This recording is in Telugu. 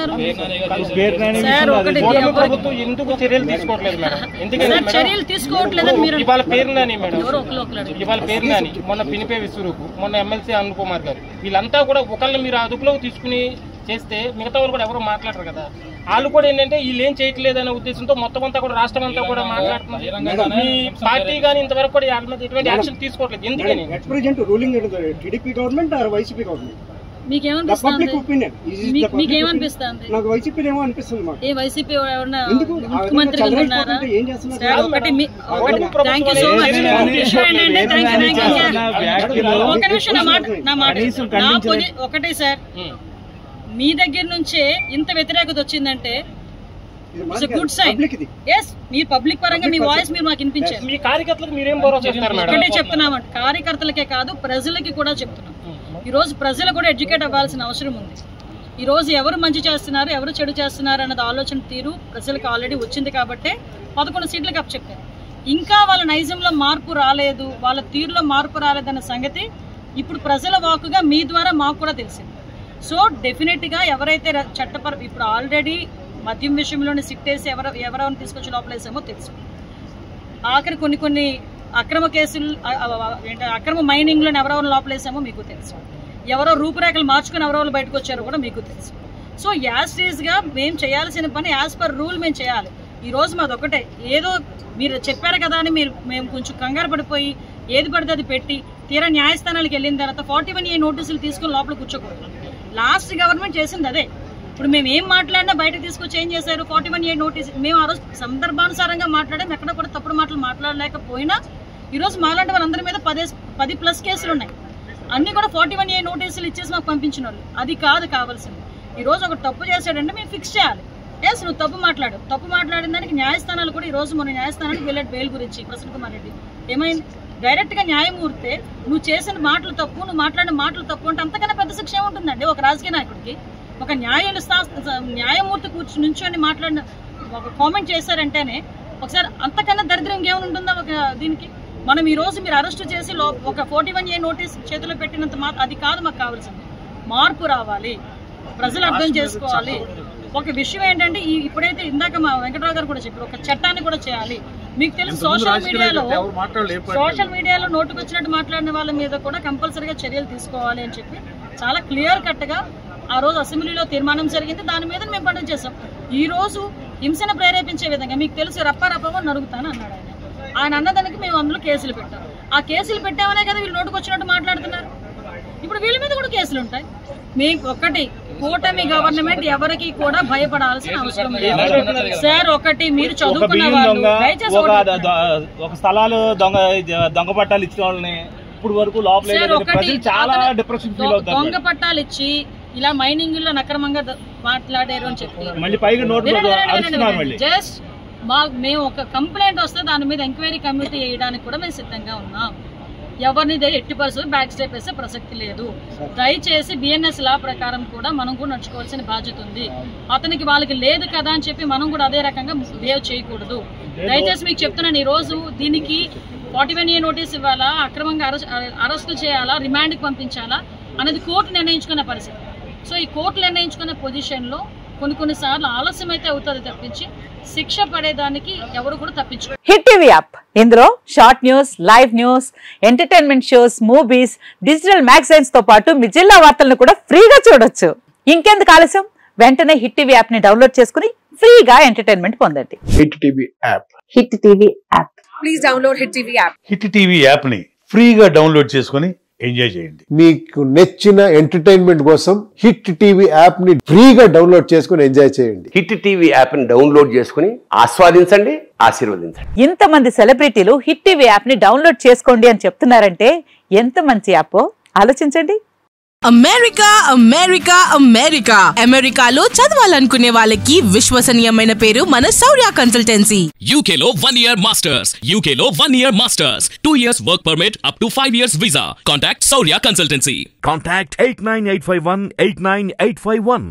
ఎవరు? ప్రభుత్వం ఎందుకు చర్యలు తీసుకోవట్లేదు మేడం? ఎందుకంటే చర్యలు తీసుకోవట్లేదని మీరు ఇవాళ పేరు నాని మేడం, ఇవాళ పేరు నాని, మొన్న పినిపే విశ్వరూపు, మొన్న ఎమ్మెల్సీ అరుణ్ కుమార్ గారు, వీళ్ళంతా కూడా ఒకళ్ళని మీరు అదుపులోకి తీసుకుని చేస్తే మిగతా వాళ్ళు కూడా ఎవరు మాట్లాడరు కదా. వాళ్ళు కూడా ఏంటంటే వీళ్ళు ఏం చేయట్లేదు అనే ఉద్దేశంతో మొత్తం అంతా కూడా రాష్ట్రం అంతా కూడా మాట్లాడుతున్నారు. మీ పార్టీ కానీ ఇంతవరకు కూడా ఎటువంటి యాక్షన్ తీసుకోవట్లేదు. ఎందుకని? మీకేమనిపిస్తుంది? ఏ వైసీపీ ముఖ్యమంత్రి ఉన్నారా? ఒకటే సార్, మీ దగ్గర నుంచే ఇంత వ్యతిరేకత వచ్చిందంటే గుడ్ సైన్. ఎస్, మీ పబ్లిక్ పరంగా మీ వాయిస్ మీరు మాకు వినిపించారు. మీ కార్యకర్తలకు మీరేం భరోసా ఇస్తారు మేడం? ఒకటే చెప్తున్నామంటే కార్యకర్తలకే కాదు ప్రజలకి కూడా చెప్తున్నాం. ఈ రోజు ప్రజలు కూడా ఎడ్యుకేట్ అవ్వాల్సిన అవసరం ఉంది. ఈ రోజు ఎవరు మంచి చేస్తున్నారు, ఎవరు చెడు చేస్తున్నారు అన్నది ఆలోచన తీరు ప్రజలకు ఆల్రెడీ వచ్చింది కాబట్టి 11 సీట్లకు అప్పచెప్పారు. ఇంకా వాళ్ళ నైజంలో మార్పు రాలేదు, వాళ్ళ తీరులో మార్పు రాలేదన్న సంగతి ఇప్పుడు ప్రజల వాకుగా మీ ద్వారా మాకు కూడా తెలిసింది. సో డెఫినెట్గా ఎవరైతే ఇప్పుడు ఆల్రెడీ మద్యం విషయంలోనే సిట్టేసి ఎవరెవరిని తీసుకొచ్చి లోపలేసామో తెలుసు. ఆఖరి కొన్ని అక్రమ కేసులు, అక్రమ మైనింగ్లో ఎవరెవరిని లోపలేసామో మీకు తెలుసు. ఎవరో రూపురేఖలు మార్చుకుని ఎవరెవరు బయటకు వచ్చారో కూడా మీకు తెలుసు. సో యాజ్గా మేము చేయాల్సిన పని యాజ్ పర్ రూల్ మేము చేయాలి. ఈ రోజు మాది ఒకటే, ఏదో మీరు చెప్పారు కదా అని మేము కొంచెం కంగారు పడిపోయి ఏది పడితే అది పెట్టి తీరా న్యాయస్థానాలకు వెళ్ళిన తర్వాత 41A నోటీసులు తీసుకుని లోపల కూర్చోకూడదు. లాస్ట్ గవర్నమెంట్ చేసింది అదే. ఇప్పుడు మేము ఏం మాట్లాడినా బయటకు తీసుకొచ్చి ఏం చేశారు? 41A notice. మేము ఆ రోజు సందర్భానుసారంగా మాట్లాడాం, ఎక్కడ కూడా తప్పుడు మాటలు మాట్లాడలేకపోయినా ఈరోజు మాలాంటి వాళ్ళందరి మీద 10+ కేసులు ఉన్నాయి. అన్ని కూడా 41A నోటీసులు ఇచ్చేసి మాకు పంపించిన వాళ్ళు. అది కాదు కావాల్సింది. ఈరోజు ఒక తప్పు చేశాడంటే మేము ఫిక్స్ చేయాలి. ఎస్, నువ్వు తప్పు మాట్లాడిన దానికి న్యాయస్థానాలు కూడా ఈరోజు మన న్యాయస్థానానికి వెళ్ళాడు బెయిల్ గురించి. ప్రసన్న కుమార్ రెడ్డి ఏమైంది? డైరెక్ట్గా న్యాయమూర్తే నువ్వు చేసిన మాటలు తప్పు, నువ్వు మాట్లాడిన మాటలు తప్పు అంటే అంతకన్నా పెద్ద శిక్ష ఏముంటుందండి ఒక రాజకీయ నాయకుడికి? ఒక న్యాయమూర్తి నుంచొని మాట్లాడిన ఒక కామెంట్ చేశారంటేనే ఒకసారి అంతకన్నా దరిద్రం ఇంకేమైనా ఉంటుందా ఒక దీనికి? మనం ఈ రోజు మీరు అరెస్ట్ చేసి ఒక 41A నోటీస్ చేతిలో పెట్టినంత అది కాదు మాకు కావాల్సింది. మార్పు రావాలి, ప్రజలు అర్థం చేసుకోవాలి. ఒక విషయం ఏంటంటే ఇప్పుడైతే ఇందాక మా వెంకటరావు గారు కూడా చెప్పారు, ఒక చట్టాన్ని కూడా చేయాలి. మీకు తెలుసు సోషల్ మీడియాలో నోటుకు వచ్చినట్టు మాట్లాడిన వాళ్ళ మీద కూడా కంపల్సరీగా చర్యలు తీసుకోవాలి అని చెప్పి చాలా క్లియర్ కట్గా ఆ రోజు అసెంబ్లీలో తీర్మానం జరిగింది. దాని మీద మేము పండుగ చేసాం. ఈ రోజు హింసను ప్రేరేపించే విధంగా మీకు తెలుసు రప్పారప్పగా నరుగుతాను అన్నాడు ఆయన అన్నదానికి మేము అందులో కేసులు పెట్టాం. ఆ కేసులు పెట్టామనే కదా వీళ్ళు నోటుకు వచ్చినట్టు మాట్లాడుతున్నారు. ఇప్పుడు వీళ్ళ మీద కూడా కేసులు ఉంటాయి. మేము ఒకటి, కూటమి గవర్నమెంట్ ఎవరికి కూడా భయపడాల్సిన అవసరం లేదు సార్. ఒకటి, మీరు చదువుకున్న వాళ్ళు ఒక స్థలాలు దొంగ పట్టాలు ఇచ్చిన వాళ్ళని ఇప్పుడు వరకు దొంగ పట్టాలు ఇచ్చి ఇలా మైనింగ్ లో అక్రమంగా మాట్లాడారు అని చెప్పి జస్ట్ మేము ఒక కంప్లైంట్ వస్తే దాని మీద ఎంక్వైరీ కమిటీ వేయడానికి కూడా మేము సిద్ధంగా ఉన్నాం. ఎవరిని ఎట్టి పరిస్థితులు బ్యాక్ స్టెప్ వేసే ప్రసక్తి లేదు. దయచేసి బిఎన్ఎస్ లా ప్రకారం కూడా మనం కూడా నడుచుకోవాల్సిన బాధ్యత ఉంది. అతనికి వాళ్ళకి లేదు కదా అని చెప్పి మనం కూడా అదే రకంగా బిహేవ్ చేయకూడదు. దయచేసి మీకు చెప్తున్నాను, ఈ రోజు దీనికి 41A నోటీస్ ఇవ్వాలా, అక్రమంగా అరెస్టు చేయాలా, రిమాండ్కి పంపించాలా అనేది కోర్టు నిర్ణయించుకునే పరిస్థితి. సో ఈ కోర్టు నిర్ణయించుకునే పొజిషన్లో కొన్నిసార్లు ఆలస్యం అయితే అవుతుంది తప్పించి శిక్ష పడేదానికి ఎవరు కూడా తప్పించు. హిట్ టీవీ యాప్, ఇందులో short news, live news, entertainment shows, movies, digital magazines తో పాటు మీ జిల్లా వార్తలను కూడా ఫ్రీగా చూడొచ్చు. ఇంకెందుకు ఆలస్యం, వెంటనే హిట్ టీవీ యాప్ ని డౌన్లోడ్ చేసుకుని ఫ్రీగా ఎంటర్టైన్మెంట్ పొందండి. Hit TV app, hit TV app, please download hit TV app. Hit TV app ని ఫ్రీగా డౌన్లోడ్ చేసుకుని ఎంజాయ్ చేయండి. మీకు నచ్చిన ఎంటర్టైన్మెంట్ కోసం హిట్ టీవీ యాప్ ని ఫ్రీగా డౌన్లోడ్ చేసుకుని ఎంజాయ్ చేయండి. హిట్ టీవీ యాప్ ని డౌన్లోడ్ చేసుకుని ఆస్వాదించండి, ఆశీర్వదించండి. ఇంతమంది సెలబ్రిటీలు హిట్ టీవీ యాప్ ని డౌన్లోడ్ చేసుకోండి అని చెప్తున్నారంటే ఎంత మంచి యాప్ ఆలోచించండి. అమెరికాలో చదవాలనుకునే వాళ్ళకి విశ్వసనీయమైన పేరు మన శౌర్య consultancy. UKలో 1 year masters, 2 years work permit up to 5 years visa. Contact Saurya Consultancy. Contact 89851 89851.